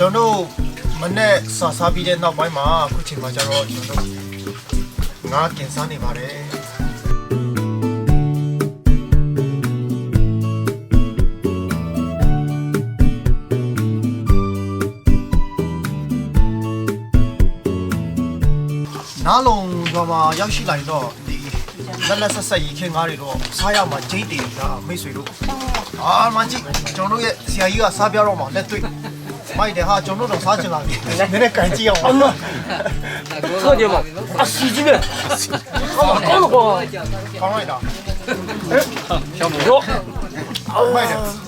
ကျွန်တော်မနေ့စားပြီးတဲ့နောက်ပိုင်းမှာအခုချိန်မှာကျတော့ကျွန်တော်ငါကင်စားနေပါတယ်နားလုံးတော့မှရောက်ရှိလာတော့ဒီလက်ဆက်ဆက်ရေးခင်းကားတွေတော့စားရမှာဂျိတ်တွေဒါမိတ်ဆွေတို့မကြည့်ကျွန်တော်ရဲ့ဆရာကြီးကစားပြတော့မှလက်တွေ့မိုက်တယ်ဟာကျွန်တော်တော့စားချင်လာပြီနည်းနည်းကန်ကြည့်အောင်ပါ特别猛啊洗鸡面好嘛高了光ကောင်းလိုက်တာ小母肉မိုက်တယ်